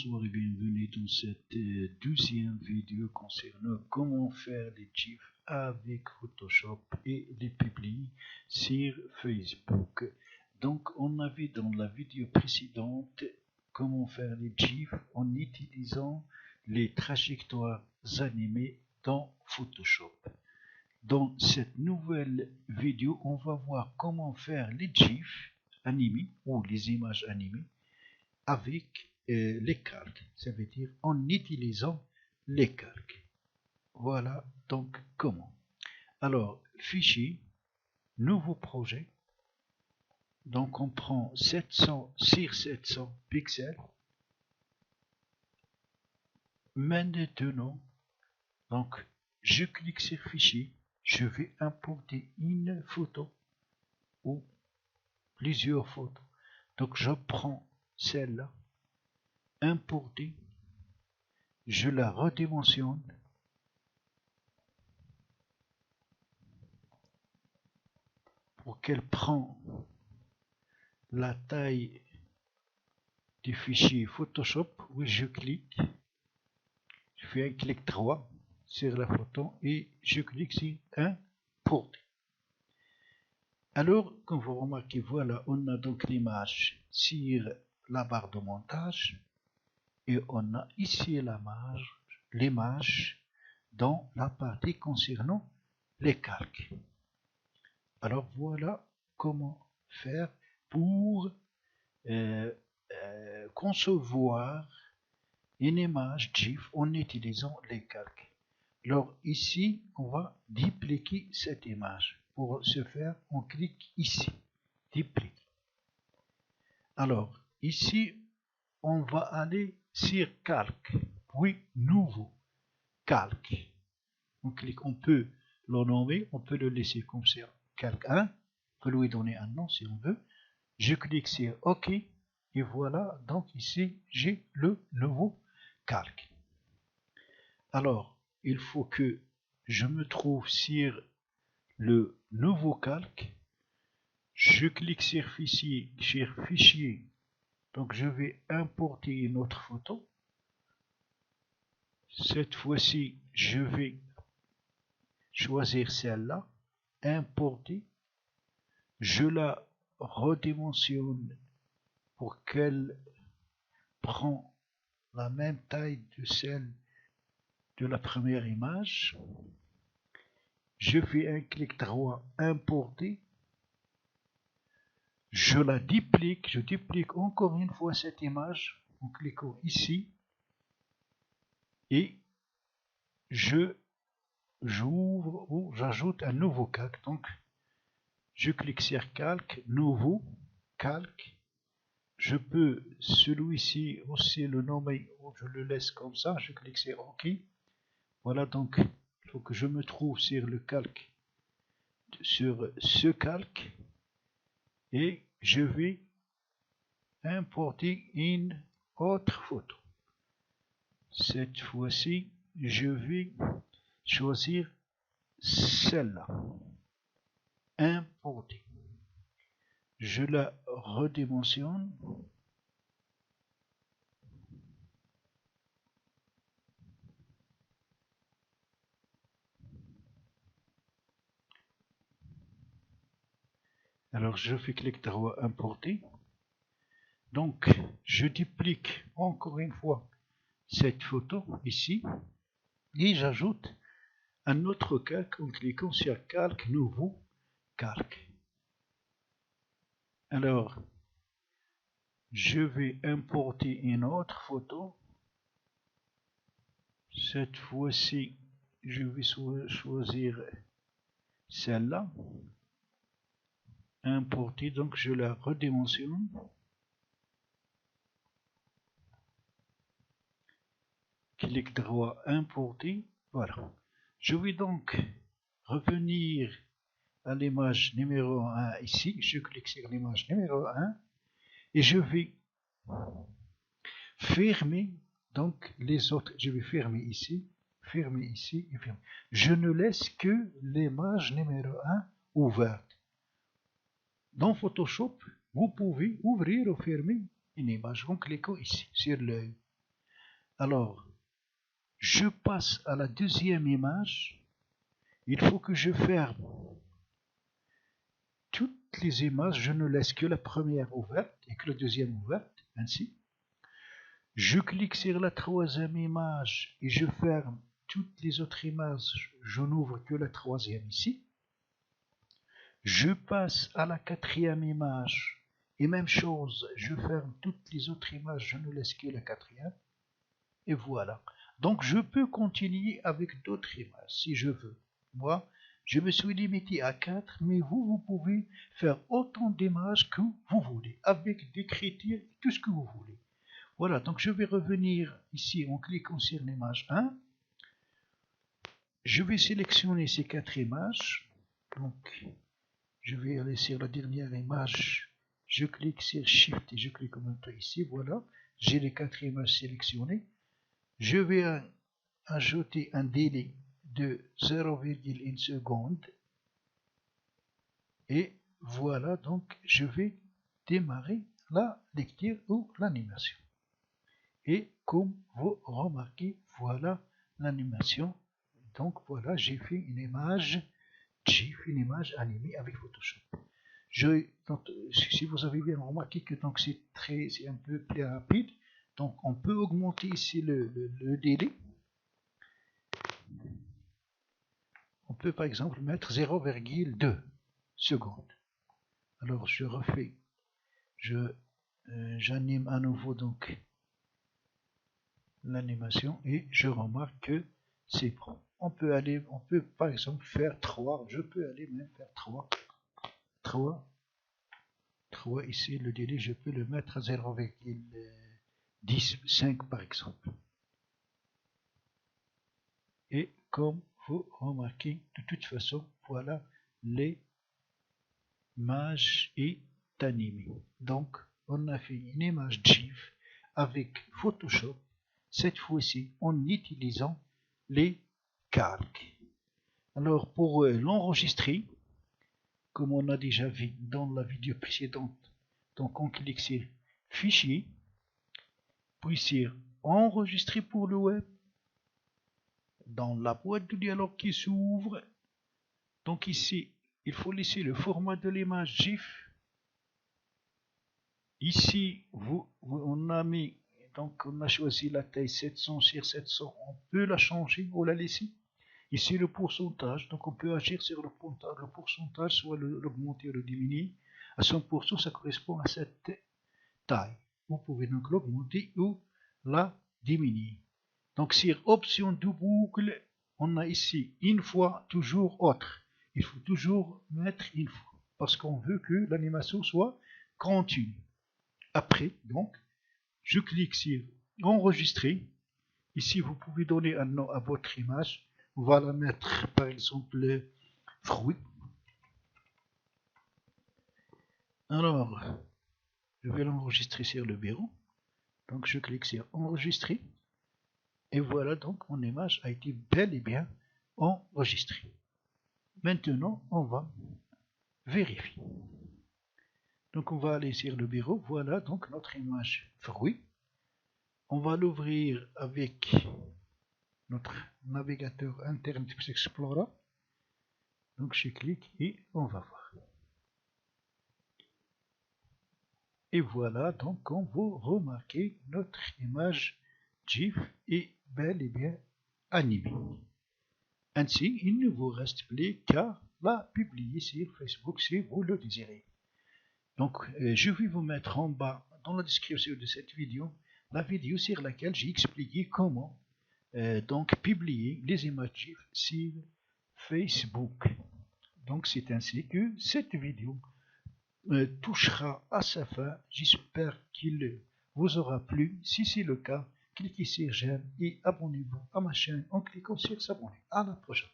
Bonsoir et bienvenue dans cette deuxième vidéo concernant comment faire les GIFs avec Photoshop et les publier sur Facebook. Donc on a vu dans la vidéo précédente comment faire les GIFs en utilisant les trajectoires animées dans Photoshop. Dans cette nouvelle vidéo, on va voir comment faire les GIFs animés ou les images animées avec les calques, ça veut dire en utilisant les calques. Voilà donc comment. Alors, fichier, nouveau projet. Donc on prend 700 sur 700 pixels. Maintenant, donc je clique sur fichier, je vais importer une photo ou plusieurs photos. Donc je prends celle-là, importer, je la redimensionne pour qu'elle prenne la taille du fichier Photoshop. Oui, je clique, je fais un clic droit sur la photo et je clique sur importer. Alors, comme vous remarquez, voilà, on a donc l'image sur la barre de montage et on a ici l'image dans la partie concernant les calques. Alors voilà comment faire pour concevoir une image GIF en utilisant les calques. Alors ici, on va dupliquer cette image. Pour ce faire, on clique ici, dupliquer. Alors ici, on va aller sur calque, puis nouveau calque. On clique, on peut le nommer, on peut le laisser comme ça, calque 1, on peut lui donner un nom si on veut. Je clique sur OK et voilà, donc ici j'ai le nouveau calque. Alors il faut que je me trouve sur le nouveau calque. Je clique sur fichier, donc je vais importer une autre photo. Cette fois-ci je vais choisir celle-là, importer, je la redimensionne pour qu'elle prend la même taille de celle de la première image. Je fais un clic droit, importer, je la duplique, je duplique encore une fois cette image en cliquant ici et j'ouvre ou j'ajoute un nouveau calque. Donc je clique sur calque, nouveau calque. Je peux celui-ci aussi le nommer ou je le laisse comme ça. Je clique sur OK. Voilà, donc il faut que je me trouve sur le calque, sur ce calque, et je vais importer une autre photo. Cette fois-ci, je vais choisir celle-là, importer. Je la redimensionne. Alors je fais clic droit, importer. Donc je duplique encore une fois cette photo ici et j'ajoute un autre calque en cliquant sur calque, nouveau calque. Alors je vais importer une autre photo. Cette fois-ci je vais choisir celle-là, importer, donc je la redimensionne. Clic droit, importer. Voilà. Je vais donc revenir à l'image numéro 1 ici. Je clique sur l'image numéro 1 et je vais fermer donc les autres. Je vais fermer ici et fermer. Je ne laisse que l'image numéro 1 ouverte. Dans Photoshop, vous pouvez ouvrir ou fermer une image en cliquant ici sur l'œil. Alors, je passe à la deuxième image. Il faut que je ferme toutes les images. Je ne laisse que la première ouverte et que la deuxième ouverte, ainsi. Je clique sur la troisième image et je ferme toutes les autres images. Je n'ouvre que la troisième ici. Je passe à la quatrième image et même chose, je ferme toutes les autres images, je ne laisse que la quatrième. Et voilà. Donc je peux continuer avec d'autres images si je veux. Moi, je me suis limité à 4, mais vous pouvez faire autant d'images que vous voulez, avec des critères, tout ce que vous voulez. Voilà, donc je vais revenir ici en cliquant sur l'image 1. Je vais sélectionner ces 4 images. Donc, je vais aller sur la dernière image. Je clique sur Shift et je clique en même temps ici. Voilà, j'ai les 4 images sélectionnées. Je vais ajouter un délai de 0,1 seconde. Et voilà, donc je vais démarrer la lecture ou l'animation. Et comme vous remarquez, voilà l'animation. Donc voilà, j'ai fait une image GIF, une image animée avec Photoshop. Donc, si vous avez bien remarqué que c'est un peu plus rapide, donc on peut augmenter ici le délai. On peut par exemple mettre 0,2 secondes. Alors je refais, j'anime à nouveau donc l'animation et je remarque que c'est bon. On peut par exemple faire 3, je peux aller même faire 3 ici, le délai, je peux le mettre à 0,15 par exemple. Et comme vous remarquez, de toute façon, voilà, l'image est animée. Donc, on a fait une image GIF avec Photoshop, cette fois-ci en utilisant les calques. Alors, pour l'enregistrer, comme on a déjà vu dans la vidéo précédente, donc on clique sur Fichier, puis sur Enregistrer pour le web, dans la boîte de dialogue qui s'ouvre. Donc ici, il faut laisser le format de l'image GIF. Ici, on a choisi la taille 700 sur 700. On peut la changer ou la laisser. Ici, le pourcentage. Donc on peut agir sur le pourcentage, soit l'augmenter ou le diminuer. À 100%, ça correspond à cette taille. Vous pouvez donc l'augmenter ou la diminuer. Donc sur option de boucle, on a ici une fois, toujours autre. Il faut toujours mettre une fois parce qu'on veut que l'animation soit continue. Après, donc, je clique sur enregistrer. Ici, vous pouvez donner un nom à votre image. On va la mettre par exemple fruit. Alors, je vais l'enregistrer sur le bureau. Donc je clique sur enregistrer. Et voilà, donc mon image a été bel et bien enregistrée. Maintenant, on va vérifier. Donc on va aller sur le bureau. Voilà donc notre image fruit. On va l'ouvrir avec notre navigateur Internet Explorer. Donc je clique et on va voir. Et voilà, donc comme vous remarquez, notre image GIF est bel et bien animée. Ainsi, il ne vous reste plus qu'à la publier sur Facebook si vous le désirez. Donc, je vais vous mettre en bas, dans la description de cette vidéo, la vidéo sur laquelle j'ai expliqué comment donc publier les images GIF sur Facebook. Donc, c'est ainsi que cette vidéo touchera à sa fin. J'espère qu'il vous aura plu. Si c'est le cas, cliquez sur j'aime et abonnez-vous à ma chaîne en cliquant sur s'abonner. À la prochaine.